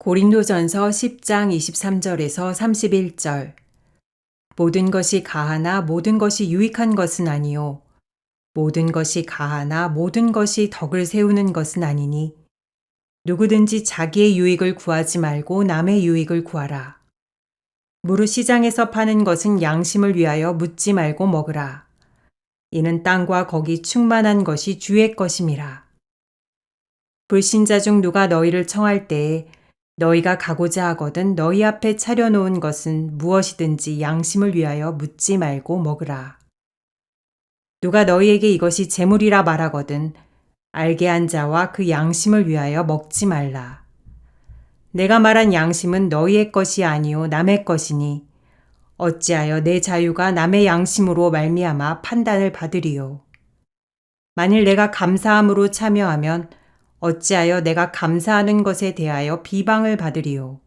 고린도전서 10장 23절에서 31절. 모든 것이 가하나 모든 것이 유익한 것은 아니요 모든 것이 가하나 모든 것이 덕을 세우는 것은 아니니 누구든지 자기의 유익을 구하지 말고 남의 유익을 구하라. 무릇 시장에서 파는 것은 양심을 위하여 묻지 말고 먹으라. 이는 땅과 거기 충만한 것이 주의 것임이라. 불신자 중 누가 너희를 청할 때에 너희가 가고자 하거든 너희 앞에 차려놓은 것은 무엇이든지 양심을 위하여 묻지 말고 먹으라. 누가 너희에게 이것이 재물이라 말하거든 알게 한 자와 그 양심을 위하여 먹지 말라. 내가 말한 양심은 너희의 것이 아니요 남의 것이니 어찌하여 내 자유가 남의 양심으로 말미암아 판단을 받으리요. 만일 내가 감사함으로 참여하면 어찌하여 내가 감사하는 것에 대하여 비방을 받으리요.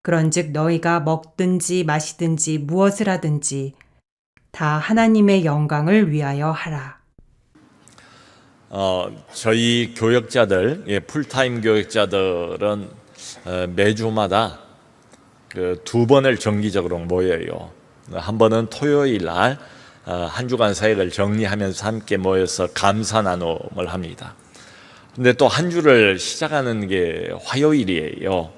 그런즉 너희가 먹든지 마시든지 무엇을 하든지 다 하나님의 영광을 위하여 하라. 저희 교역자들, 풀타임 교역자들은 매주마다 두 번을 정기적으로 모여요. 한 번은 토요일 날 한 주간 사역을 정리하면서 함께 모여서 감사 나눔을 합니다. 근데 또 한 주를 시작하는 게 화요일이에요.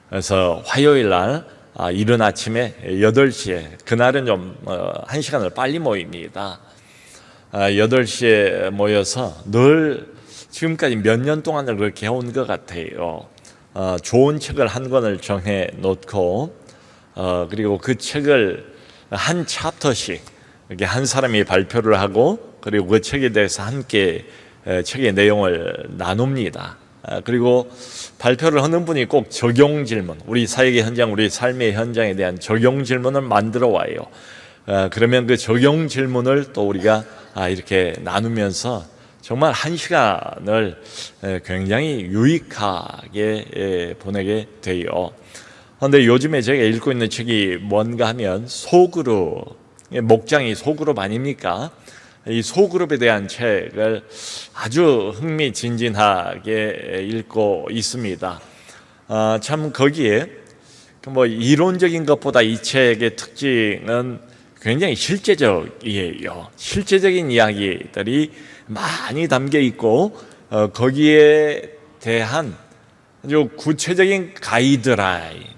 그래서 화요일 날 이른 아침에 8시에 그날은 좀 1시간을 빨리 모입니다. 8시에 모여서 늘 지금까지 몇 년 동안을 그렇게 해온 것 같아요. 좋은 책을 한 권을 정해 놓고 그리고 그 책을 한 챕터씩 이렇게 한 사람이 발표를 하고 그리고 그 책에 대해서 함께 책의 내용을 나눕니다. 그리고 발표를 하는 분이 꼭 적용 질문, 우리 사역의 현장, 우리 삶의 현장에 대한 적용 질문을 만들어 와요. 그러면 그 적용 질문을 또 우리가 이렇게 나누면서 정말 1시간을 굉장히 유익하게 보내게 돼요. 그런데 요즘에 제가 읽고 있는 책이 뭔가 하면 소그룹, 목장이 소그룹 아닙니까? 이 소그룹에 대한 책을 아주 흥미진진하게 읽고 있습니다. 참 거기에 뭐 이론적인 것보다 이 책의 특징은 굉장히 실제적이에요. 실제적인 이야기들이 많이 담겨 있고 거기에 대한 아주 구체적인 가이드라인,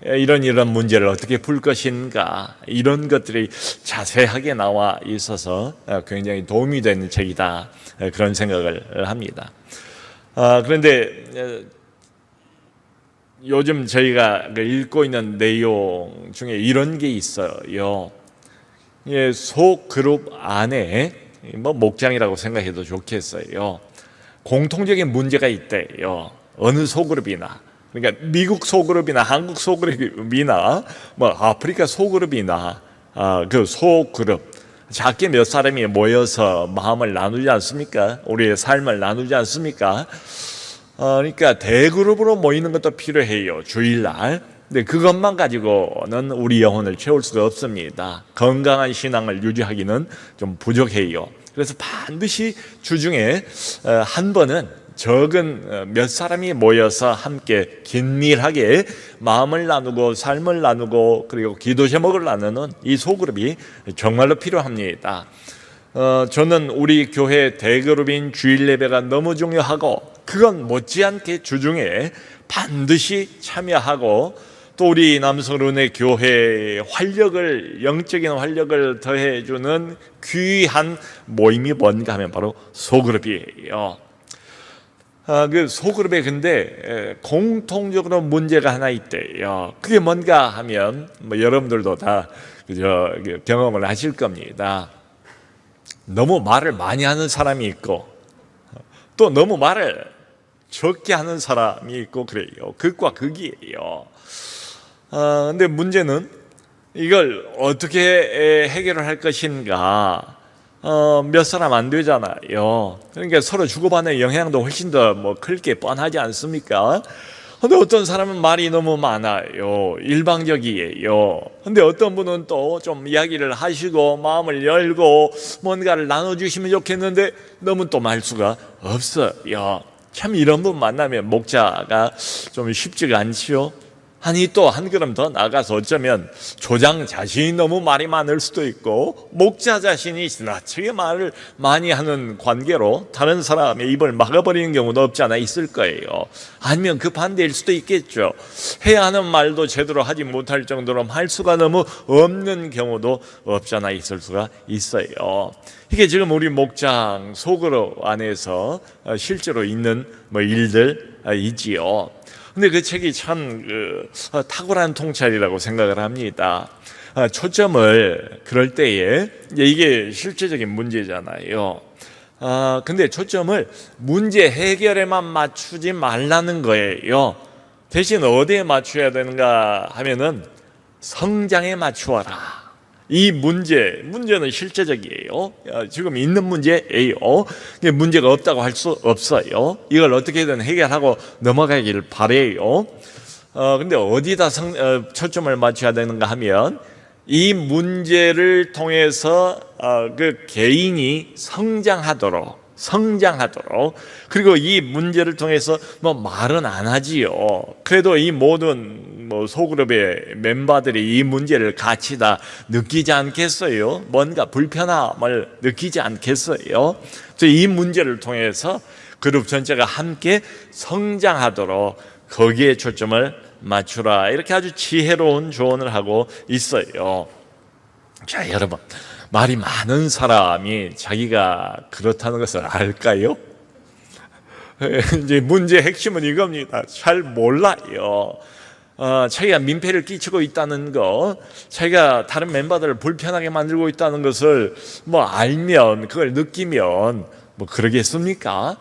이런 문제를 어떻게 풀 것인가, 이런 것들이 자세하게 나와 있어서 굉장히 도움이 되는 책이다, 그런 생각을 합니다. 그런데 요즘 저희가 읽고 있는 내용 중에 이런 게 있어요. 소그룹 안에 뭐 목장이라고 생각해도 좋겠어요. 공통적인 문제가 있대요. 어느 소그룹이나, 그러니까 미국 소그룹이나 한국 소그룹이나 뭐 아프리카 소그룹이나 그 소그룹, 작게 몇 사람이 모여서 마음을 나누지 않습니까? 우리의 삶을 나누지 않습니까? 그러니까 대그룹으로 모이는 것도 필요해요, 주일날. 근데 그것만 가지고는 우리 영혼을 채울 수가 없습니다. 건강한 신앙을 유지하기는 좀 부족해요. 그래서 반드시 주중에 한 번은 적은 몇 사람이 모여서 함께 긴밀하게 마음을 나누고 삶을 나누고 그리고 기도 제목을 나누는 이 소그룹이 정말로 필요합니다. 저는 우리 교회 대그룹인 주일 예배가 너무 중요하고 그건 못지않게 주중에 반드시 참여하고 또 우리 남성은혜 교회의 활력을, 영적인 활력을 더해주는 귀한 모임이 뭔가 하면 바로 소그룹이에요. 그 소그룹에 근데 공통적으로 문제가 하나 있대요. 그게 뭔가 하면 뭐 여러분들도 다 경험을 하실 겁니다. 너무 말을 많이 하는 사람이 있고 또 너무 말을 적게 하는 사람이 있고 그래요. 극과 극이에요. 근데 문제는 이걸 어떻게 해결을 할 것인가? 몇 사람 안 되잖아요. 그러니까 서로 주고받는 영향도 훨씬 더 클 게 뻔하지 않습니까? 근데 어떤 사람은 말이 너무 많아요. 일방적이에요. 근데 어떤 분은 또 좀 이야기를 하시고 마음을 열고 뭔가를 나눠주시면 좋겠는데 너무 또 말수가 없어요. 참 이런 분 만나면 목자가 좀 쉽지가 않지요. 아니 또 한 걸음 더 나가서 어쩌면 조장 자신이 너무 말이 많을 수도 있고 목자 자신이 지나치게 말을 많이 하는 관계로 다른 사람의 입을 막아버리는 경우도 없지 않아 있을 거예요. 아니면 그 반대일 수도 있겠죠. 해야 하는 말도 제대로 하지 못할 정도로 할 수가 너무 없는 경우도 없지 않아 있을 수가 있어요. 이게 지금 우리 목장 속으로 안에서 실제로 있는 일들이지요. 근데 그 책이 참 탁월한 통찰이라고 생각을 합니다. 초점을 그럴 때에 이게 실제적인 문제잖아요. 근데 초점을 문제 해결에만 맞추지 말라는 거예요. 대신 어디에 맞춰야 되는가 하면은 성장에 맞추어라. 이 문제는 실제적이에요. 지금 있는 문제예요. 문제가 없다고 할 수 없어요. 이걸 어떻게든 해결하고 넘어가길 바래요. 근데 어디다 초점을 맞춰야 되는가 하면 이 문제를 통해서 그 개인이 성장하도록 그리고 이 문제를 통해서 말은 안 하지요. 그래도 이 모든 소그룹의 멤버들이 이 문제를 같이 다 느끼지 않겠어요? 뭔가 불편함을 느끼지 않겠어요? 이 문제를 통해서 그룹 전체가 함께 성장하도록 거기에 초점을 맞추라. 이렇게 아주 지혜로운 조언을 하고 있어요. 자, 여러분, 말이 많은 사람이 자기가 그렇다는 것을 알까요? 이제 문제의 핵심은 이겁니다. 잘 몰라요. 자기가 민폐를 끼치고 있다는 것, 자기가 다른 멤버들을 불편하게 만들고 있다는 것을 알면, 그걸 느끼면 그러겠습니까?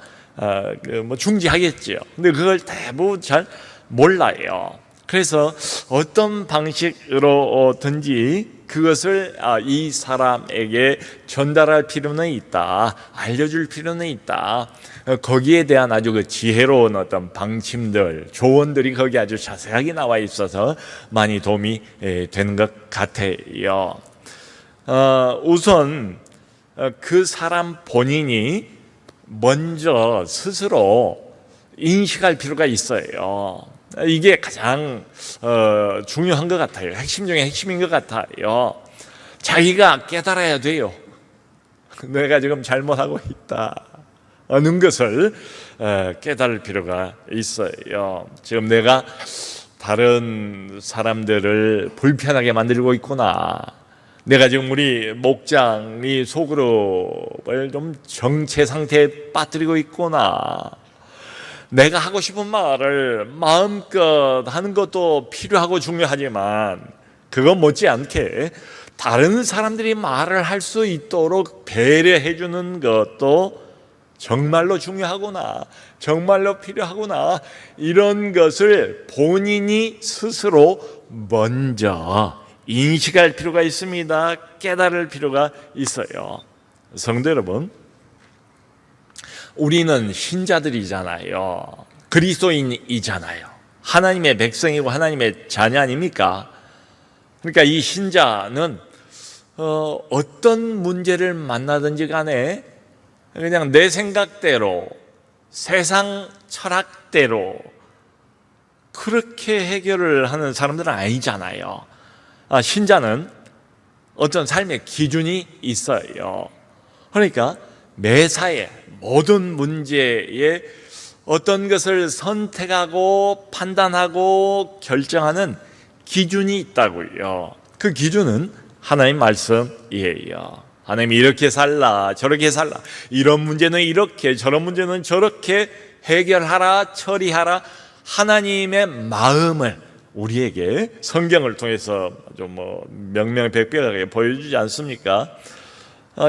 중지하겠죠. 근데 그걸 대부분 잘 몰라요. 그래서 어떤 방식으로든지 그것을 이 사람에게 전달할 필요는 있다, 알려줄 필요는 있다. 거기에 대한 아주 그 지혜로운 어떤 방침들, 조언들이 거기 아주 자세하게 나와 있어서 많이 도움이 되는 것 같아요. 우선 그 사람 본인이 먼저 스스로 인식할 필요가 있어요. 이게 가장 중요한 것 같아요. 핵심 중에 핵심인 것 같아요. 자기가 깨달아야 돼요. 내가 지금 잘못하고 있다는 것을 깨달을 필요가 있어요. 지금 내가 다른 사람들을 불편하게 만들고 있구나. 내가 지금 우리 목장이 소그룹을 좀 정체 상태에 빠뜨리고 있구나. 내가 하고 싶은 말을 마음껏 하는 것도 필요하고 중요하지만 그것 못지않게 다른 사람들이 말을 할 수 있도록 배려해 주는 것도 정말로 중요하구나, 정말로 필요하구나, 이런 것을 본인이 스스로 먼저 인식할 필요가 있습니다. 깨달을 필요가 있어요. 성도 여러분, 우리는 신자들이잖아요. 그리스도인이잖아요. 하나님의 백성이고 하나님의 자녀 아닙니까? 그러니까 이 신자는 어떤 문제를 만나든지 간에 그냥 내 생각대로, 세상 철학대로 그렇게 해결을 하는 사람들은 아니잖아요. 신자는 어떤 삶의 기준이 있어요. 그러니까 매사에 모든 문제에 어떤 것을 선택하고 판단하고 결정하는 기준이 있다고요. 그 기준은 하나님 말씀이에요. 하나님이 이렇게 살라, 저렇게 살라, 이런 문제는 이렇게, 저런 문제는 저렇게 해결하라, 처리하라, 하나님의 마음을 우리에게 성경을 통해서 좀 명명백백하게 보여주지 않습니까?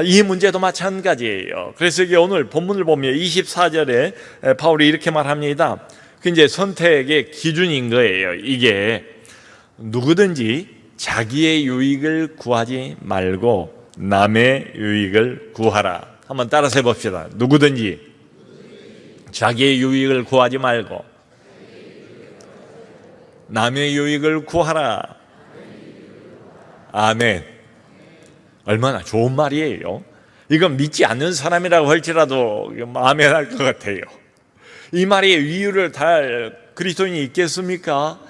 이 문제도 마찬가지예요. 그래서 이게 오늘 본문을 보면 24절에 바울이 이렇게 말합니다. 그 이제 선택의 기준인 거예요. 이게 누구든지 자기의 유익을 구하지 말고 남의 유익을 구하라. 한번 따라서 해봅시다. 누구든지 자기의 유익을 구하지 말고 남의 유익을 구하라. 아멘. 얼마나 좋은 말이에요. 이건 믿지 않는 사람이라고 할지라도 아멘 할 것 같아요. 이 말의 이유를 달 그리스도인이 있겠습니까?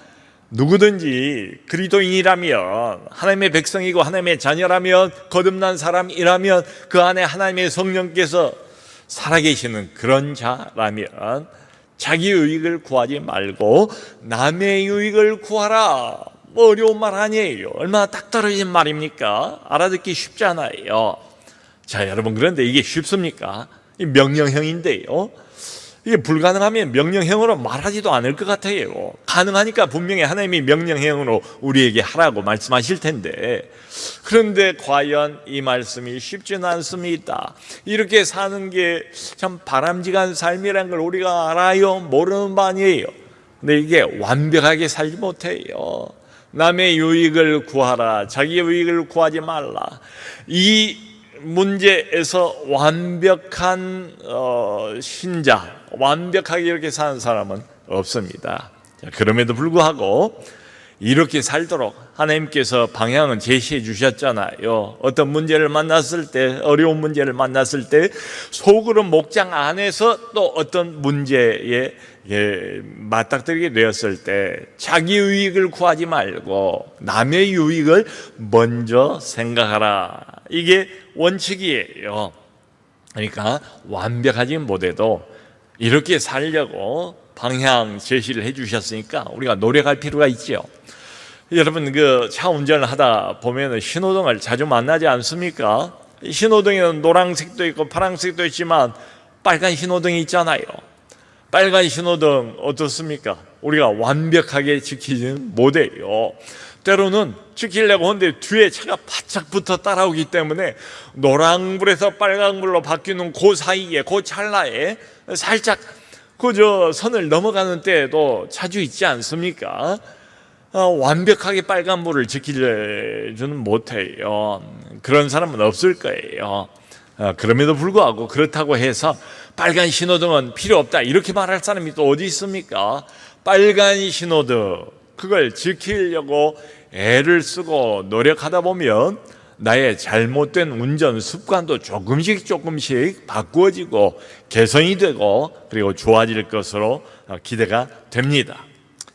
누구든지 그리스도인이라면, 하나님의 백성이고 하나님의 자녀라면, 거듭난 사람이라면, 그 안에 하나님의 성령께서 살아계시는 그런 자라면 자기 유익을 구하지 말고 남의 유익을 구하라. 뭐 어려운 말 아니에요. 얼마나 딱 떨어진 말입니까? 알아듣기 쉽잖아요. 자, 여러분, 그런데 이게 쉽습니까? 이 명령형인데요. 이게 불가능하면 명령형으로 말하지도 않을 것 같아요. 가능하니까 분명히 하나님이 명령형으로 우리에게 하라고 말씀하실 텐데, 그런데 과연 이 말씀이 쉽지는 않습니다. 이렇게 사는 게 참 바람직한 삶이라는 걸 우리가 알아요? 모르는 바 아니에요. 근데 이게 완벽하게 살지 못해요. 남의 유익을 구하라, 자기의 유익을 구하지 말라. 이 문제에서 완벽한 신자, 완벽하게 이렇게 사는 사람은 없습니다. 자, 그럼에도 불구하고 이렇게 살도록 하나님께서 방향은 제시해 주셨잖아요. 어떤 문제를 만났을 때, 어려운 문제를 만났을 때 속으로 목장 안에서 또 어떤 문제에 맞닥뜨리게 되었을 때 자기 유익을 구하지 말고 남의 유익을 먼저 생각하라. 이게 원칙이에요. 그러니까 완벽하지 못해도 이렇게 살려고 방향 제시를 해 주셨으니까 우리가 노력할 필요가 있죠. 여러분, 그 차 운전을 하다 보면 신호등을 자주 만나지 않습니까? 신호등에는 노란색도 있고 파란색도 있지만 빨간 신호등이 있잖아요. 빨간 신호등 어떻습니까? 우리가 완벽하게 지키지는 못해요. 때로는 지키려고 하는데 뒤에 차가 바짝 붙어 따라오기 때문에 노란불에서 빨간불로 바뀌는 그 사이에, 그 찰나에 살짝 그저 선을 넘어가는 때도 자주 있지 않습니까? 완벽하게 빨간불을 지키지는 못해요. 그런 사람은 없을 거예요. 그럼에도 불구하고 그렇다고 해서 빨간 신호등은 필요 없다 이렇게 말할 사람이 또 어디 있습니까? 빨간 신호등, 그걸 지키려고 애를 쓰고 노력하다 보면 나의 잘못된 운전 습관도 조금씩 바꾸어지고 개선이 되고 그리고 좋아질 것으로 기대가 됩니다.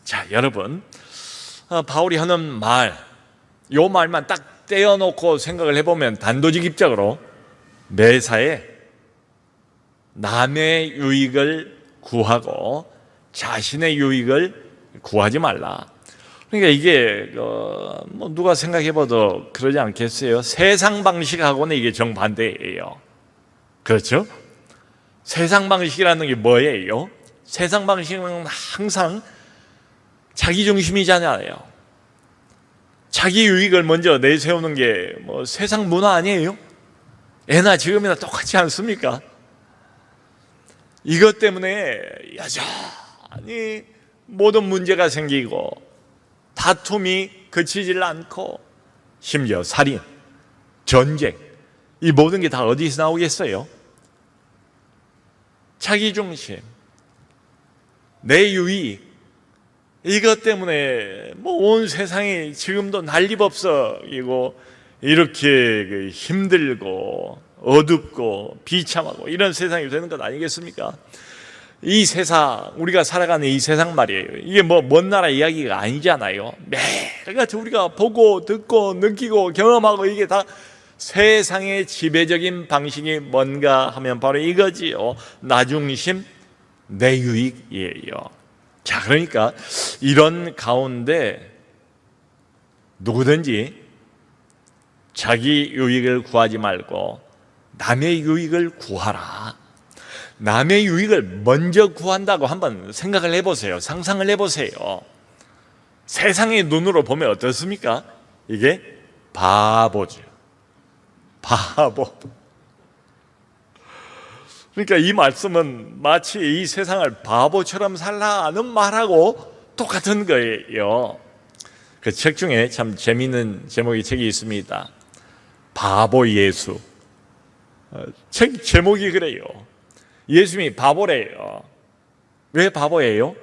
자, 여러분, 바울이 하는 말, 요 말만 딱 떼어놓고 생각을 해보면 단도직입적으로 매사에 남의 유익을 구하고 자신의 유익을 구하지 말라. 그러니까 이게 뭐 누가 생각해봐도 그러지 않겠어요? 세상 방식하고는 이게 정반대예요. 그렇죠? 세상 방식이라는 게 뭐예요? 세상 방식은 항상 자기 중심이잖아요. 자기 유익을 먼저 내세우는 게 뭐 세상 문화 아니에요? 애나 지금이나 똑같지 않습니까? 이것 때문에 여전히 모든 문제가 생기고 다툼이 그치질 않고 심지어 살인, 전쟁, 이 모든 게 다 어디서 나오겠어요? 자기 중심, 내 유익, 이것 때문에 뭐 온 세상이 지금도 난리법석이고 이렇게 힘들고 어둡고 비참하고 이런 세상이 되는 것 아니겠습니까? 이 세상, 우리가 살아가는 이 세상 말이에요. 이게 뭐 먼 나라 이야기가 아니잖아요. 매일같이 우리가 보고 듣고 느끼고 경험하고 이게 다 세상의 지배적인 방식이 뭔가 하면 바로 이거지요. 나 중심, 내 유익이에요. 자, 그러니까 이런 가운데 누구든지 자기 유익을 구하지 말고 남의 유익을 구하라. 남의 유익을 먼저 구한다고 한번 생각을 해보세요. 상상을 해보세요. 세상의 눈으로 보면 어떻습니까? 이게 바보죠. 바보. 그러니까 이 말씀은 마치 이 세상을 바보처럼 살라는 말하고 똑같은 거예요. 그 책 중에 참 재미있는 제목의 책이 있습니다. 바보 예수. 책 제목이 그래요. 예수님이 바보래요. 왜 바보예요?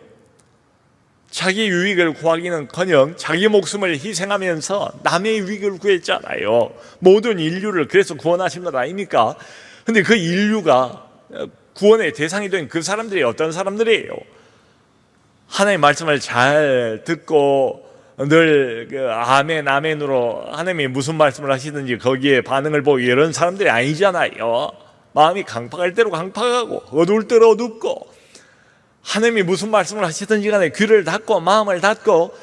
자기 유익을 구하기는커녕 자기 목숨을 희생하면서 남의 유익을 구했잖아요. 모든 인류를 그래서 구원하신 것 아닙니까? 근데 그 인류가 구원의 대상이 된 그 사람들이 어떤 사람들이에요? 하나님의 말씀을 잘 듣고 늘 아멘 아멘으로 하나님이 무슨 말씀을 하시든지 거기에 반응을 보고 이런 사람들이 아니잖아요. 마음이 강팍할 대로 강팍하고 어두울 대로 어둡고 하나님이 무슨 말씀을 하시든지 간에 귀를 닫고 마음을 닫고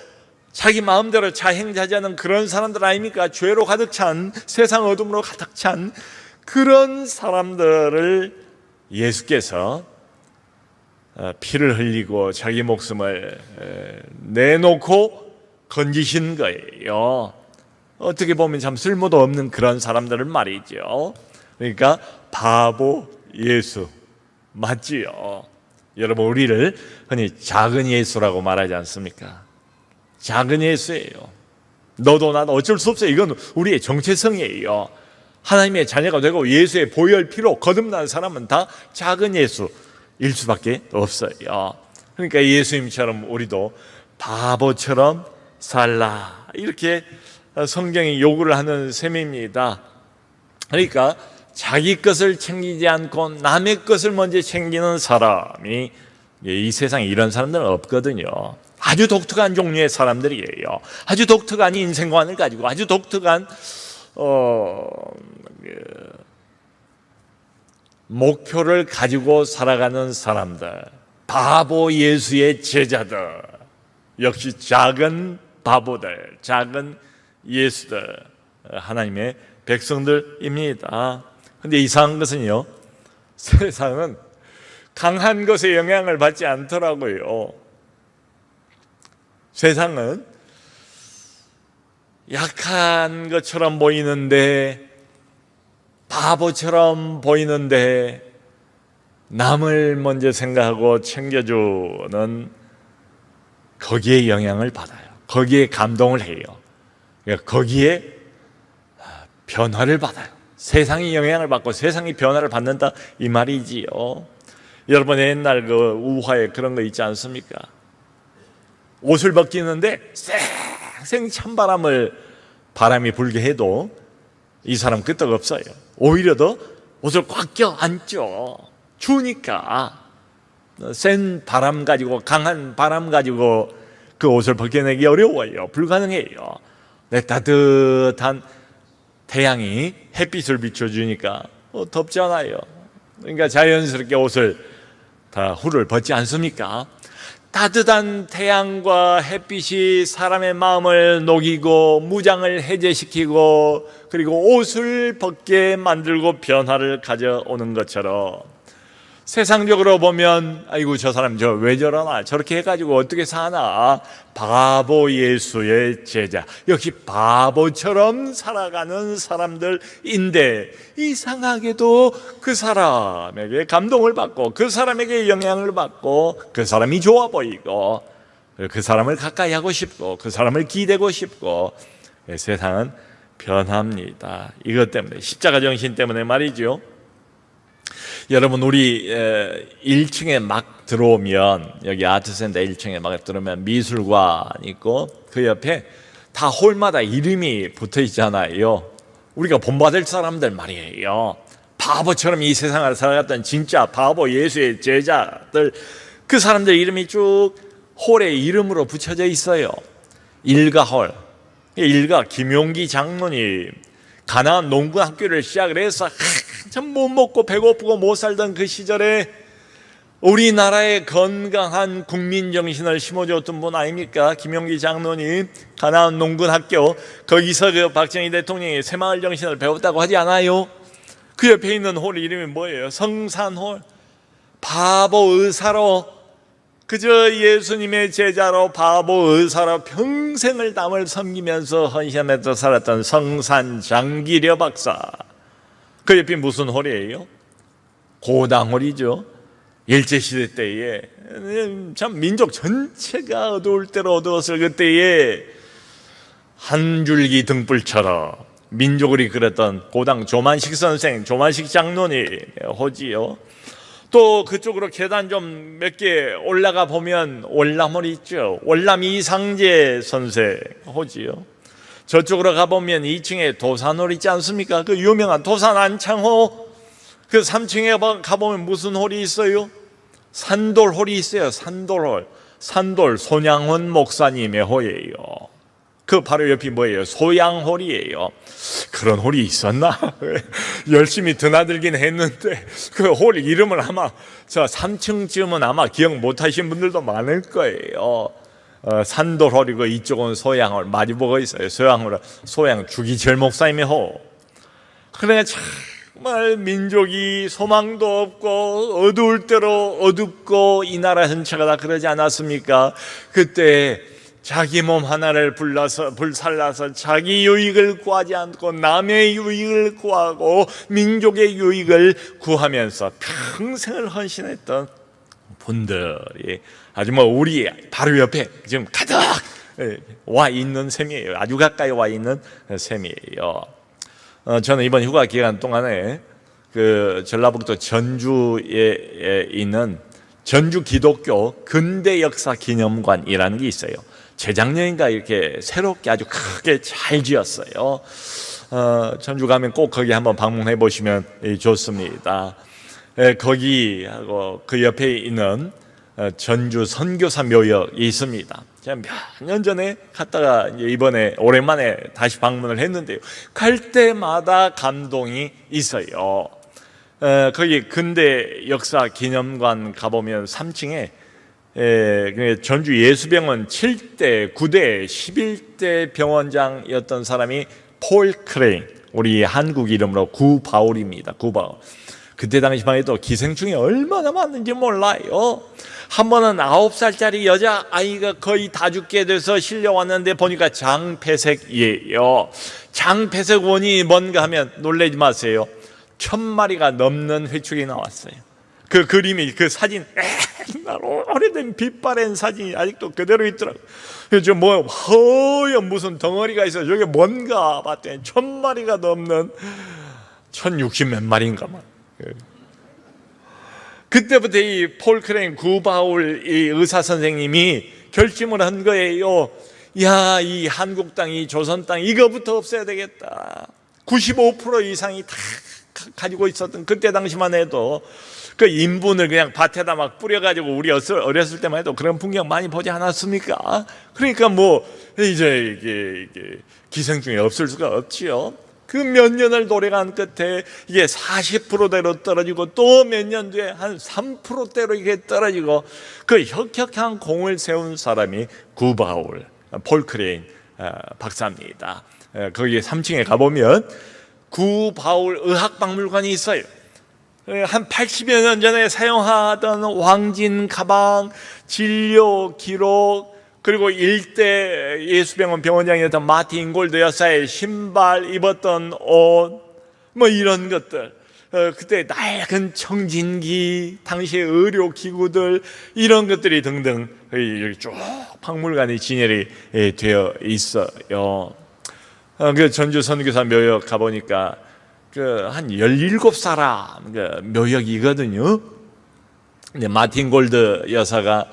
자기 마음대로 자행자재하는 그런 사람들 아닙니까? 죄로 가득 찬, 세상 어둠으로 가득 찬 그런 사람들을 예수께서 피를 흘리고 자기 목숨을 내놓고 건지신 거예요. 어떻게 보면 참 쓸모도 없는 그런 사람들은 말이죠. 그러니까 바보 예수 맞지요. 여러분, 우리를 흔히 작은 예수라고 말하지 않습니까? 작은 예수예요. 너도 나도 어쩔 수 없어요. 이건 우리의 정체성이에요. 하나님의 자녀가 되고 예수의 보혈 피로 거듭난 사람은 다 작은 예수일 수밖에 없어요. 그러니까 예수님처럼 우리도 바보처럼 살라, 이렇게 성경이 요구를 하는 셈입니다. 그러니까 자기 것을 챙기지 않고 남의 것을 먼저 챙기는 사람이 이 세상에 이런 사람들은 없거든요. 아주 독특한 종류의 사람들이에요. 아주 독특한 인생관을 가지고 아주 독특한 목표를 가지고 살아가는 사람들, 바보 예수의 제자들, 역시 작은 바보들, 작은 예수들, 하나님의 백성들입니다. 근데 이상한 것은요, 세상은 강한 것에 영향을 받지 않더라고요. 세상은 약한 것처럼 보이는데, 바보처럼 보이는데 남을 먼저 생각하고 챙겨주는 거기에 영향을 받아요. 거기에 감동을 해요. 그러니까 거기에 변화를 받아요. 세상이 영향을 받고 세상이 변화를 받는다, 이 말이지요. 여러분, 옛날 그 우화에 그런 거 있지 않습니까? 옷을 벗기는데 쌩쌩 바람이 불게 해도 이 사람 끄떡없어요. 오히려 더 옷을 꽉 껴안죠. 추우니까. 센 바람 가지고, 강한 바람 가지고 그 옷을 벗겨내기 어려워요. 불가능해요. 내 따뜻한 태양이 햇빛을 비춰주니까 덥지 않아요. 그러니까 자연스럽게 옷을 다 후를 벗지 않습니까? 따뜻한 태양과 햇빛이 사람의 마음을 녹이고 무장을 해제시키고 그리고 옷을 벗게 만들고 변화를 가져오는 것처럼, 세상적으로 보면 아이고 저 사람 저 왜 저러나, 저렇게 해가지고 어떻게 사나, 바보 예수의 제자, 역시 바보처럼 살아가는 사람들인데 이상하게도 그 사람에게 감동을 받고 그 사람에게 영향을 받고 그 사람이 좋아 보이고 그 사람을 가까이 하고 싶고 그 사람을 기대고 싶고, 세상은 변합니다. 이것 때문에, 십자가 정신 때문에 말이죠. 여러분, 우리 1층에 막 들어오면, 여기 아트센터 1층에 막 들어오면 미술관 있고 그 옆에 다 홀마다 이름이 붙어 있잖아요. 우리가 본받을 사람들 말이에요. 바보처럼 이 세상을 살아갔던 진짜 바보 예수의 제자들, 그 사람들 이름이 쭉 홀에 이름으로 붙여져 있어요. 일가홀, 일가 김용기 장로님, 가나안 농군학교를 시작을 해서 참 못 먹고 배고프고 못 살던 그 시절에 우리나라의 건강한 국민정신을 심어줬던 분 아닙니까? 김용기 장로님, 가나안 농군학교, 거기서 그 박정희 대통령이 새마을 정신을 배웠다고 하지 않아요? 그 옆에 있는 홀 이름이 뭐예요? 성산홀. 바보 의사로, 그저 예수님의 제자로 바보 의사로 평생을 남을 섬기면서 헌신해서 살았던 성산 장기려 박사, 그 옆이 무슨 홀이에요? 고당홀이죠. 일제시대 때에 참 민족 전체가 어두울 대로 어두웠을 그때에 한 줄기 등불처럼 민족을 이끌었던 고당 조만식 선생, 조만식 장로님 호지요. 또 그쪽으로 계단 좀 몇 개 올라가 보면 월남홀이 있죠. 월남 이상재 선생 호지요. 저쪽으로 가보면 2층에 도산홀 있지 않습니까? 그 유명한 도산 안창호, 그 3층에 가보면 무슨 홀이 있어요? 산돌홀이 있어요. 산돌홀. 산돌 손양훈 목사님의 홀이에요. 그 바로 옆이 뭐예요? 소양홀이에요. 그런 홀이 있었나? 열심히 드나들긴 했는데 그 홀 이름을 아마 저 3층쯤은 아마 기억 못하신 분들도 많을 거예요. 산돌홀이고 이쪽은 소양홀. 마주보고 있어요. 소양 주기철 목사님의 홀. 그래 정말 민족이 소망도 없고 어두울 대로 어둡고 이 나라 전체가 다 그러지 않았습니까? 그때 자기 몸 하나를 불살라서 자기 유익을 구하지 않고 남의 유익을 구하고 민족의 유익을 구하면서 평생을 헌신했던 분들이 아주 우리 바로 옆에 지금 가득 와 있는 셈이에요. 아주 가까이 와 있는 셈이에요. 저는 이번 휴가 기간 동안에 그 전라북도 전주에 있는 전주 기독교 근대 역사 기념관이라는 게 있어요. 재작년인가 이렇게 새롭게 아주 크게 잘 지었어요. 전주 가면 꼭 거기 한번 방문해 보시면 좋습니다. 거기하고 그 옆에 있는 전주 선교사 묘역이 있습니다. 제가 몇 년 전에 갔다가 이번에 오랜만에 다시 방문을 했는데요. 갈 때마다 감동이 있어요. 거기 근대 역사 기념관 가보면 3층에 전주 예수병원 7대, 9대, 11대 병원장이었던 사람이 폴 크레인, 우리 한국 이름으로 구바울입니다. 구바울. 그때 당시만 해도 기생충이 얼마나 많은지 몰라요. 한 번은 9살짜리 여자아이가 거의 다 죽게 돼서 실려왔는데 보니까 장폐색이에요. 장폐색 원인이 뭔가 하면 놀라지 마세요. 1000마리가 넘는 회축이 나왔어요. 그 그림이, 그 사진, 옛날 오래된 빛바랜 사진이 아직도 그대로 있더라고요. 그래서 허연 무슨 덩어리가 있어요. 저게 뭔가 봤더니 1000마리가 넘는 1060 몇 마리인가만. 그때부터 이 폴 크레인 구바울 이 의사 선생님이 결심을 한 거예요. 야, 이 한국 땅, 이 조선 땅 이거부터 없애야 되겠다. 95% 이상이 다 가지고 있었던 그때 당시만 해도 그 인분을 그냥 밭에다 막 뿌려가지고 우리 어렸을 때만 해도 그런 풍경 많이 보지 않았습니까? 그러니까 이제 이게 기생충이 없을 수가 없지요. 그 몇 년을 노력한 끝에 이게 40%대로 떨어지고 또 몇 년 뒤에 한 3%대로 이게 떨어지고 그 혁혁한 공을 세운 사람이 구바울 폴 크레인 박사입니다. 거기 3층에 가보면 구바울 의학박물관이 있어요. 한 80여 년 전에 사용하던 왕진 가방, 진료 기록, 그리고 일대 예수병원 병원장이었던 마틴 골드 여사의 신발, 입었던 옷, 이런 것들, 그때 낡은 청진기, 당시의 의료기구들, 이런 것들이 등등 여기 쭉 박물관이 진열이 되어 있어요. 그 전주 선교사 묘역 가보니까 한 17사람 묘역이거든요. 근데 마틴 골드 여사가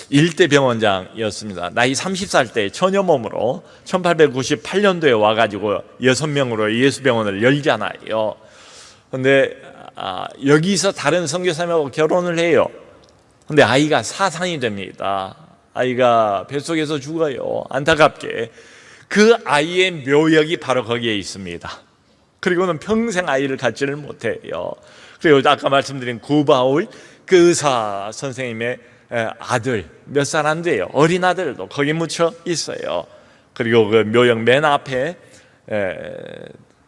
일대 병원장이었습니다. 나이 30살 때 처녀 몸으로 1898년도에 와가지고 6명으로 예수병원을 열잖아요. 근데 여기서 다른 선교사님하고 결혼을 해요. 근데 아이가 사상이 됩니다. 아이가 뱃속에서 죽어요. 안타깝게. 그 아이의 묘역이 바로 거기에 있습니다. 그리고는 평생 아이를 갖지를 못해요. 그리고 아까 말씀드린 구바울 그 의사 선생님의 아들 몇 살 안 돼요. 어린 아들도 거기 묻혀 있어요. 그리고 그 묘역 맨 앞에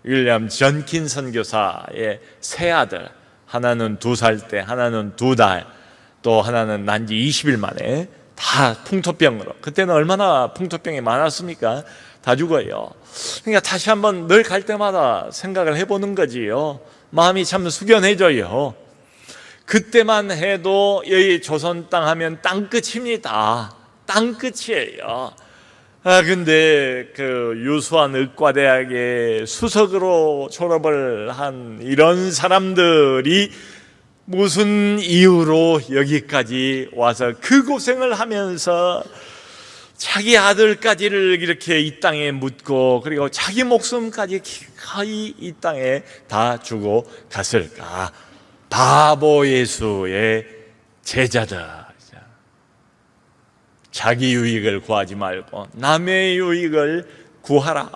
윌리엄 전킨 선교사의 세 아들, 하나는 2살 때, 하나는 2달, 또 하나는 난 지 20일 만에 다 풍토병으로. 그때는 얼마나 풍토병이 많았습니까? 다 죽어요. 그러니까 다시 한번 늘 갈 때마다 생각을 해보는 거지요. 마음이 참 숙연해져요. 그때만 해도 여기 조선 땅 하면 땅 끝입니다. 땅 끝이에요. 근데 그 유수한 의과대학에 수석으로 졸업을 한 이런 사람들이 무슨 이유로 여기까지 와서 그 고생을 하면서 자기 아들까지를 이렇게 이 땅에 묻고 그리고 자기 목숨까지 기꺼이 이 땅에 다 주고 갔을까? 바보 예수의 제자들. 자기 유익을 구하지 말고 남의 유익을 구하라.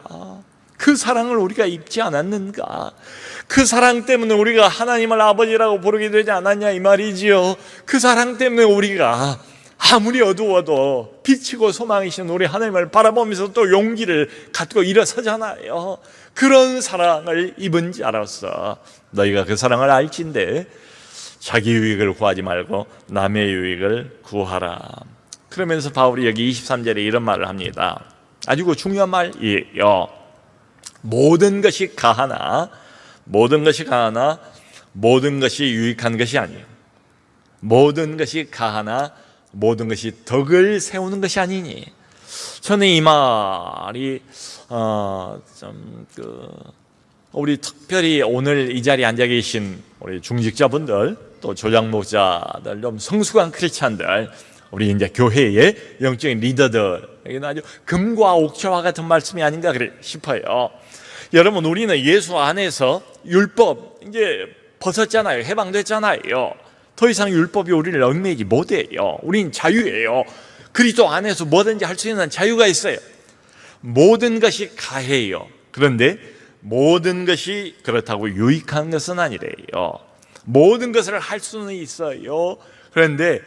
그 사랑을 우리가 입지 않았는가? 그 사랑 때문에 우리가 하나님을 아버지라고 부르게 되지 않았냐 이 말이지요. 그 사랑 때문에 우리가 아무리 어두워도 비치고 소망이신 우리 하나님을 바라보면서 또 용기를 갖고 일어서잖아요. 그런 사랑을 입은 자로서 너희가 그 사랑을 알진대 자기 유익을 구하지 말고 남의 유익을 구하라. 그러면서 바울이 여기 23절에 이런 말을 합니다. 아주 중요한 말이에요. 모든 것이 가하나 모든 것이 유익한 것이 아니에요. 모든 것이 가하나 모든 것이 덕을 세우는 것이 아니니. 저는 이 말이 우리 특별히 오늘 이 자리에 앉아 계신 우리 중직자분들 또 조장 목자들 좀 성숙한 크리스찬들 우리 이제 교회의 영적인 리더들에게는 아주 금과 옥조와 같은 말씀이 아닌가 싶어요. 여러분, 우리는 예수 안에서 율법 이제 벗었잖아요. 해방됐잖아요. 더 이상 율법이 우리를 얽매이지 못해요. 우린 자유예요. 그리스도 안에서 뭐든지 할 수 있는 자유가 있어요. 모든 것이 가해요. 그런데 모든 것이 그렇다고 유익한 것은 아니래요. 모든 것을 할 수는 있어요. 그런데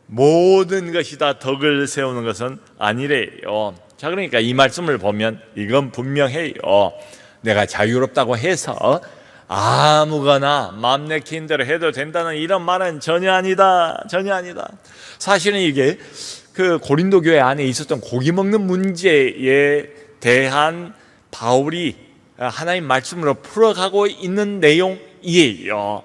모든 것이 다 덕을 세우는 것은 아니래요. 자, 그러니까 이 말씀을 보면 이건 분명해요. 내가 자유롭다고 해서 아무거나 맘 내키는 대로 해도 된다는 이런 말은 전혀 아니다. 전혀 아니다. 사실은 이게 그 고린도 교회 안에 있었던 고기 먹는 문제에 대한 바울이 하나님 말씀으로 풀어가고 있는 내용이에요.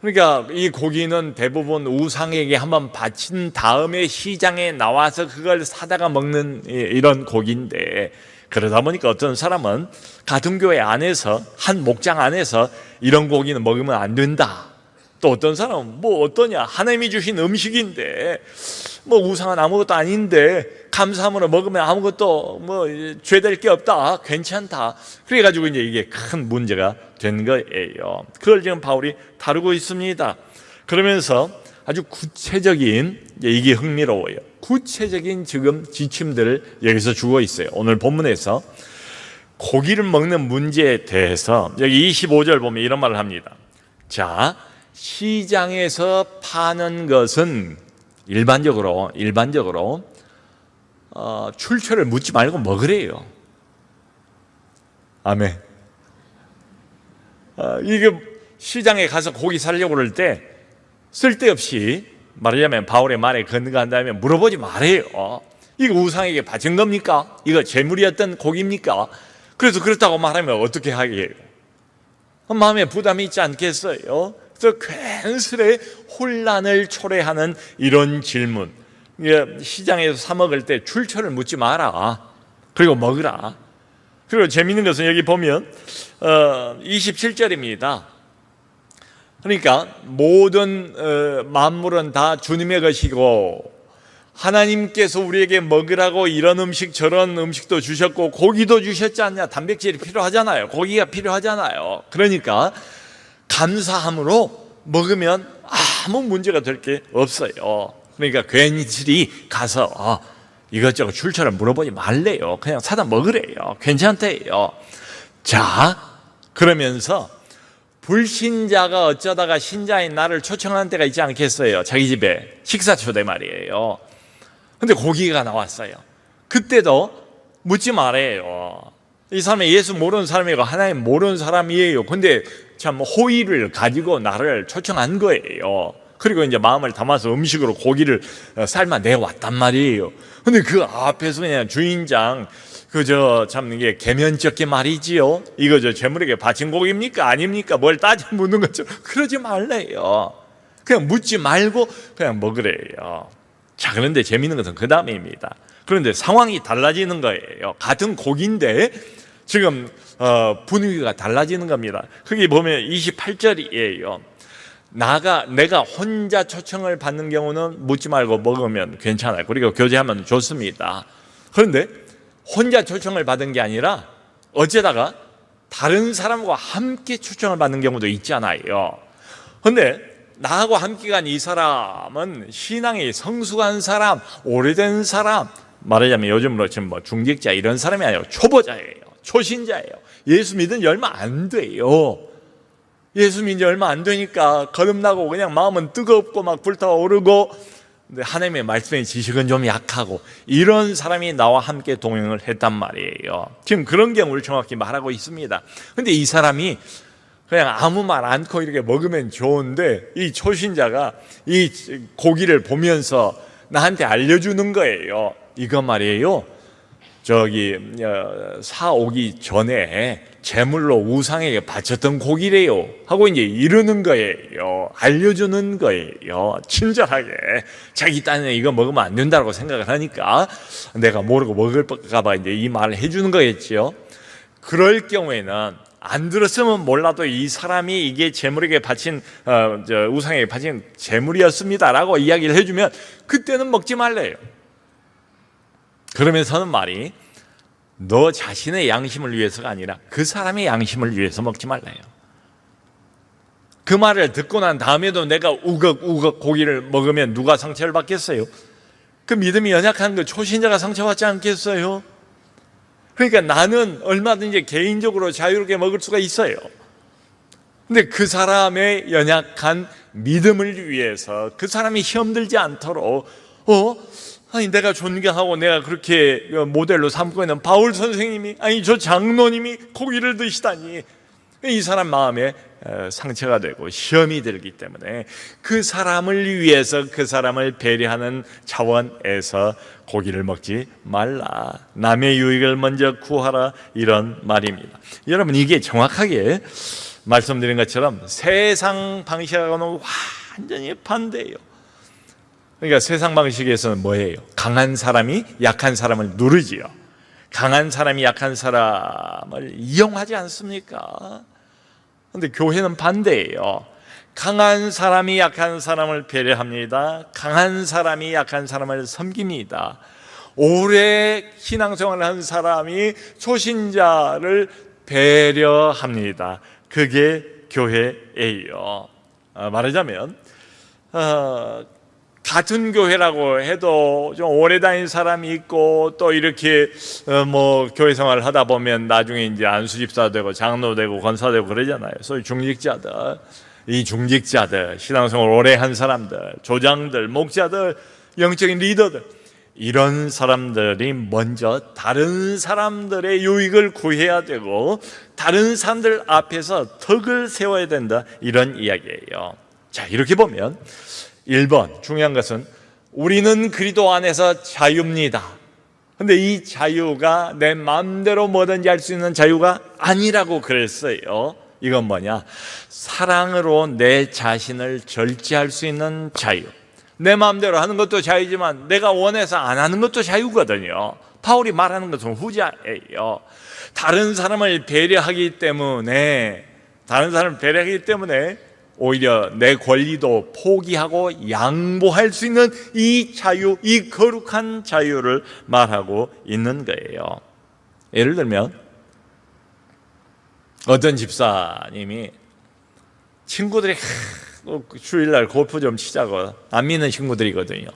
그러니까 이 고기는 대부분 우상에게 한번 바친 다음에 시장에 나와서 그걸 사다가 먹는 이런 고기인데, 그러다 보니까 어떤 사람은 같은 교회 안에서 한 목장 안에서 이런 고기는 먹으면 안 된다. 또 어떤 사람은 뭐 어떠냐, 하나님이 주신 음식인데 뭐 우상은 아무것도 아닌데 감사함으로 먹으면 아무것도 뭐 죄될 게 없다, 괜찮다. 그래가지고 이제 이게 큰 문제가 된 거예요. 그걸 지금 바울이 다루고 있습니다. 그러면서 아주 구체적인, 이게 흥미로워요. 구체적인 지금 지침들을 여기서 주고 있어요. 오늘 본문에서 고기를 먹는 문제에 대해서 여기 25절 보면 이런 말을 합니다. 자, 시장에서 파는 것은 일반적으로 출처를 묻지 말고 먹으래요. 아멘. 이게 시장에 가서 고기 사려고 그럴 때 쓸데없이 말하자면 바울의 말에 건너간다면 물어보지 말아요. 이거 우상에게 바친 겁니까? 이거 제물이었던 고기입니까? 그래서 그렇다고 말하면 어떻게 하게요? 마음에 부담이 있지 않겠어요? 그래서 괜스레 혼란을 초래하는 이런 질문. 시장에서 사 먹을 때 출처를 묻지 마라. 그리고 먹으라. 그리고 재미있는 것은 여기 보면 27절입니다. 그러니까 모든 만물은 다 주님의 것이고 하나님께서 우리에게 먹으라고 이런 음식 저런 음식도 주셨고 고기도 주셨지 않냐. 단백질이 필요하잖아요. 고기가 필요하잖아요. 그러니까 감사함으로 먹으면 아무 문제가 될 게 없어요. 그러니까 괜히 가서 이것저것 출처를 물어보지 말래요. 그냥 사다 먹으래요. 괜찮대요. 자, 그러면서 불신자가 어쩌다가 신자인 나를 초청하는 때가 있지 않겠어요? 자기 집에 식사 초대 말이에요. 근데 고기가 나왔어요. 그때도 묻지 말아요. 이 사람이 예수 모르는 사람이고 하나님 모르는 사람이에요. 근데 참 호의를 가지고 나를 초청한 거예요. 그리고 이제 마음을 담아서 음식으로 고기를 삶아 내왔단 말이에요. 근데 그 앞에서 그냥 주인장 참 이게 계면쩍게 말이지요. 이거 제물에게 바친 고기입니까? 아닙니까? 뭘 따져 묻는 것처럼 그러지 말래요. 그냥 묻지 말고 그냥 먹으래요. 자, 그런데 재미있는 것은 그 다음입니다. 그런데 상황이 달라지는 거예요. 같은 고기인데 지금 분위기가 달라지는 겁니다. 거기 보면 28절이에요. 내가 혼자 초청을 받는 경우는 묻지 말고 먹으면 괜찮아요. 그리고 교제하면 좋습니다. 그런데 혼자 초청을 받은 게 아니라 어쩌다가 다른 사람과 함께 초청을 받는 경우도 있잖아요. 근데 나하고 함께 간 이 사람은 신앙이 성숙한 사람, 오래된 사람, 말하자면 요즘으로 지금 뭐 중직자 이런 사람이 아니고 초보자예요. 초신자예요. 예수 믿은 지 얼마 안 돼요. 예수 믿은 지 얼마 안 되니까 거듭나고 그냥 마음은 뜨겁고 막 불타오르고, 근데 하나님의 말씀의 지식은 좀 약하고, 이런 사람이 나와 함께 동행을 했단 말이에요. 지금 그런 경우를 정확히 말하고 있습니다. 근데 이 사람이 그냥 아무 말 않고 이렇게 먹으면 좋은데, 이 초신자가 이 고기를 보면서 나한테 알려주는 거예요. 이거 말이에요, 사오기 전에 제물로 우상에게 바쳤던 고기래요 하고 이제 이러는 거예요. 알려주는 거예요. 친절하게. 자기 딴에 이거 먹으면 안 된다고 생각을 하니까 내가 모르고 먹을까 봐 이제 이 말을 해주는 거겠죠. 그럴 경우에는 안 들었으면 몰라도 이 사람이 이게 제물에게 바친 우상에게 바친 제물이었습니다라고 이야기를 해주면 그때는 먹지 말래요. 그러면서는 말이, 너 자신의 양심을 위해서가 아니라 그 사람의 양심을 위해서 먹지 말래요. 그 말을 듣고 난 다음에도 내가 우걱우걱 고기를 먹으면 누가 상처를 받겠어요? 그 믿음이 연약한 그 초신자가 상처받지 않겠어요? 그러니까 나는 얼마든지 개인적으로 자유롭게 먹을 수가 있어요. 근데 그 사람의 연약한 믿음을 위해서, 그 사람이 시험 들지 않도록, 아니 내가 존경하고 내가 그렇게 모델로 삼고 있는 바울 선생님이, 아니 저 장로님이 고기를 드시다니, 이 사람 마음에 상처가 되고 시험이 들기 때문에 그 사람을 위해서, 그 사람을 배려하는 차원에서 고기를 먹지 말라. 남의 유익을 먼저 구하라, 이런 말입니다. 여러분, 이게 정확하게 말씀드린 것처럼 세상 방식하고는 완전히 반대예요. 그러니까 세상 방식에서는 뭐예요? 강한 사람이 약한 사람을 누르지요. 강한 사람이 약한 사람을 이용하지 않습니까? 그런데 교회는 반대예요. 강한 사람이 약한 사람을 배려합니다. 강한 사람이 약한 사람을 섬깁니다. 오래 신앙생활을 한 사람이 초신자를 배려합니다. 그게 교회예요. 말하자면 같은 교회라고 해도 좀 오래 다닌 사람이 있고, 또 이렇게 교회 생활을 하다 보면 나중에 이제 안수집사 되고 장로 되고 권사 되고 그러잖아요. 소위 중직자들, 이 중직자들, 신앙생활 오래 한 사람들, 조장들, 목자들, 영적인 리더들, 이런 사람들이 먼저 다른 사람들의 유익을 구해야 되고 다른 사람들 앞에서 덕을 세워야 된다, 이런 이야기예요. 자, 이렇게 보면 1번 중요한 것은 우리는 그리스도 안에서 자유입니다. 근데 이 자유가 내 마음대로 뭐든지 할 수 있는 자유가 아니라고 그랬어요. 이건 뭐냐? 사랑으로 내 자신을 절제할 수 있는 자유. 내 마음대로 하는 것도 자유지만 내가 원해서 안 하는 것도 자유거든요. 바울이 말하는 것은 후자예요. 다른 사람을 배려하기 때문에 오히려 내 권리도 포기하고 양보할 수 있는 이 자유, 이 거룩한 자유를 말하고 있는 거예요. 예를 들면 어떤 집사님이 친구들이 주일날 골프 좀 치자고, 안 믿는 친구들이거든요.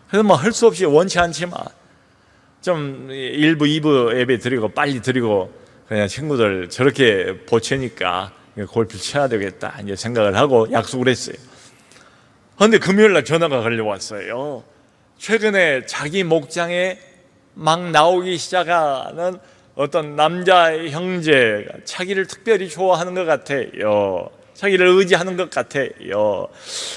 그래서 할 수 없이 원치 않지만 좀 1부, 2부 예배 드리고 빨리 드리고, 그냥 친구들 저렇게 보채니까 골프 쳐야 되겠다 이제 생각을 하고 약속을 했어요. 그런데 금요일날 전화가 걸려왔어요. 최근에 자기 목장에 막 나오기 시작하는 어떤 남자 형제가 자기를 특별히 좋아하는 것 같아요. 자기를 의지하는 것 같아요.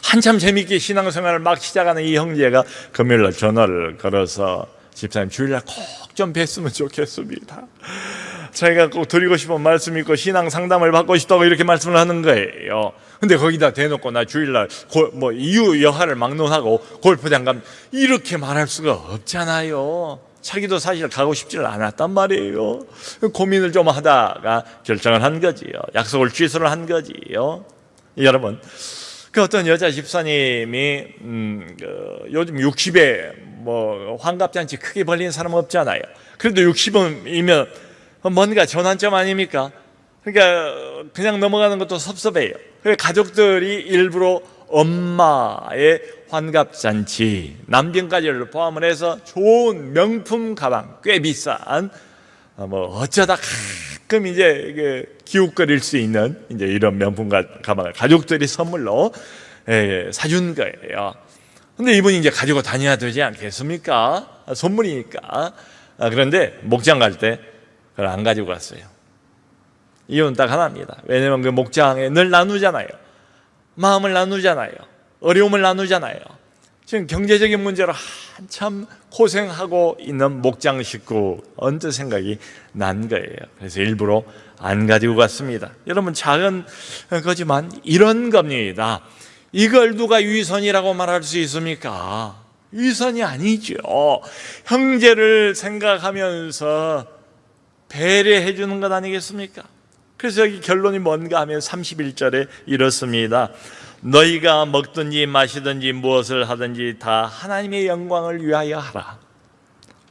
한참 재밌게 신앙생활을 막 시작하는 이 형제가 금요일날 전화를 걸어서, 집사님 주일날 꼭 좀 뵀으면 좋겠습니다. 자기가 꼭 드리고 싶은 말씀이 있고 신앙 상담을 받고 싶다고 이렇게 말씀을 하는 거예요. 근데 거기다 대놓고 나 주일날 이유 여하를 막론하고 골프장 가면, 이렇게 말할 수가 없잖아요. 자기도 사실 가고 싶지를 않았단 말이에요. 고민을 좀 하다가 결정을 한 거지요. 약속을 취소를 한 거지요. 여러분, 그 어떤 여자 집사님이 요즘 60에 환갑잔치 크게 벌리는 사람은 없잖아요. 그래도 60이면 뭔가 전환점 아닙니까? 그러니까 그냥 넘어가는 것도 섭섭해요. 그래서 가족들이 일부러 엄마의 환갑잔치, 남편까지를 포함을 해서 좋은 명품 가방, 꽤 비싼, 어쩌다 가끔 이제 기웃거릴 수 있는 이제 이런 명품 가방을 가족들이 선물로 사준 거예요. 근데 이분이 이제 가지고 다녀야 되지 않겠습니까? 선물이니까. 그런데 목장 갈 때 그걸 안 가지고 갔어요. 이유는 딱 하나입니다. 왜냐하면 그 목장에 늘 나누잖아요. 마음을 나누잖아요. 어려움을 나누잖아요. 지금 경제적인 문제로 한참 고생하고 있는 목장 식구 언뜻 생각이 난 거예요. 그래서 일부러 안 가지고 갔습니다. 여러분, 작은 거지만 이런 겁니다. 이걸 누가 위선이라고 말할 수 있습니까? 위선이 아니죠. 형제를 생각하면서 배려해 주는 것 아니겠습니까? 그래서 여기 결론이 뭔가 하면 31절에 이렇습니다. 너희가 먹든지 마시든지 무엇을 하든지 다 하나님의 영광을 위하여 하라.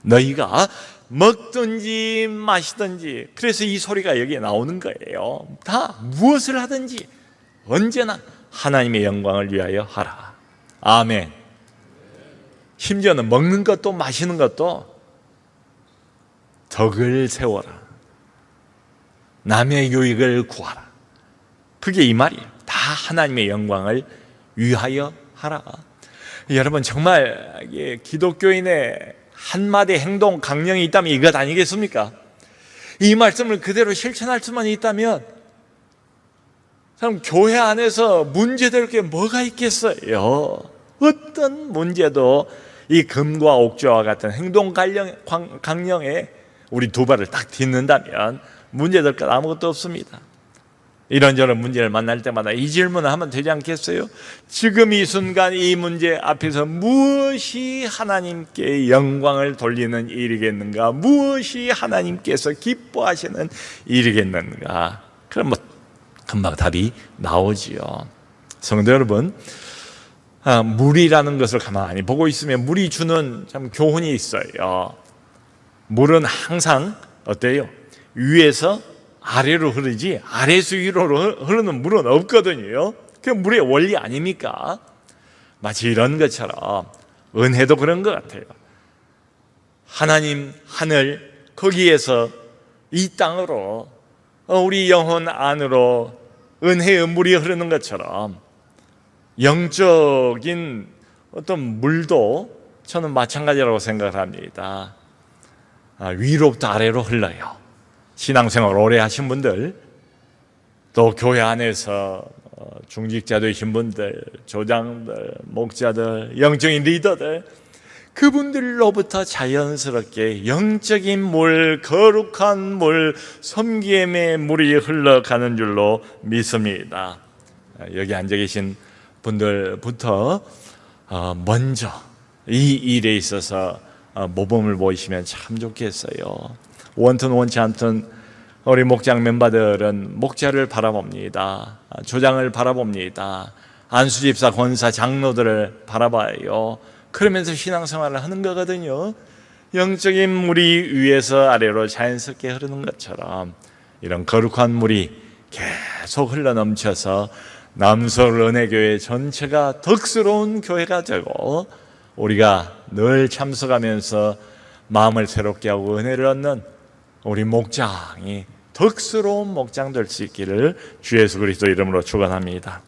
너희가 먹든지 마시든지, 그래서 이 소리가 여기에 나오는 거예요. 다 무엇을 하든지 언제나 하나님의 영광을 위하여 하라. 아멘. 심지어는 먹는 것도 마시는 것도 덕을 세워라. 남의 유익을 구하라. 그게 이 말이에요. 다 하나님의 영광을 위하여 하라. 여러분, 정말 기독교인의 한마디 행동 강령이 있다면 이것 아니겠습니까? 이 말씀을 그대로 실천할 수만 있다면 참 교회 안에서 문제될 게 뭐가 있겠어요? 어떤 문제도 이 금과 옥조와 같은 행동 강령에 우리 두 발을 딱 딛는다면 문제될 것 아무것도 없습니다. 이런저런 문제를 만날 때마다 이 질문을 하면 되지 않겠어요? 지금 이 순간 이 문제 앞에서 무엇이 하나님께 영광을 돌리는 일이겠는가? 무엇이 하나님께서 기뻐하시는 일이겠는가? 그럼 금방 답이 나오지요. 성도 여러분, 물이라는 것을 가만히 보고 있으면 물이 주는 참 교훈이 있어요. 물은 항상 어때요? 위에서 아래로 흐르지 아래에서 위로 흐르는 물은 없거든요. 그게 물의 원리 아닙니까? 마치 이런 것처럼 은혜도 그런 것 같아요. 하나님 하늘 거기에서 이 땅으로 우리 영혼 안으로 은혜의 물이 흐르는 것처럼 영적인 어떤 물도 저는 마찬가지라고 생각을 합니다. 위로부터 아래로 흘러요. 신앙생활 오래 하신 분들, 또 교회 안에서 중직자 되신 분들, 조장들, 목자들, 영적인 리더들, 그분들로부터 자연스럽게 영적인 물, 거룩한 물, 섬김의 물이 흘러가는 줄로 믿습니다. 여기 앉아 계신 분들부터 먼저 이 일에 있어서 모범을 보이시면 참 좋겠어요. 원튼 원치 않든 우리 목장 멤버들은 목자를 바라봅니다. 조장을 바라봅니다. 안수집사, 권사, 장로들을 바라봐요. 그러면서 신앙생활을 하는 거거든요. 영적인 물이 위에서 아래로 자연스럽게 흐르는 것처럼 이런 거룩한 물이 계속 흘러넘쳐서 남서울 은혜교회 전체가 덕스러운 교회가 되고 우리가 늘 참석하면서 마음을 새롭게 하고 은혜를 얻는 우리 목장이 덕스러운 목장 될 수 있기를 주 예수 그리스도 이름으로 축원합니다.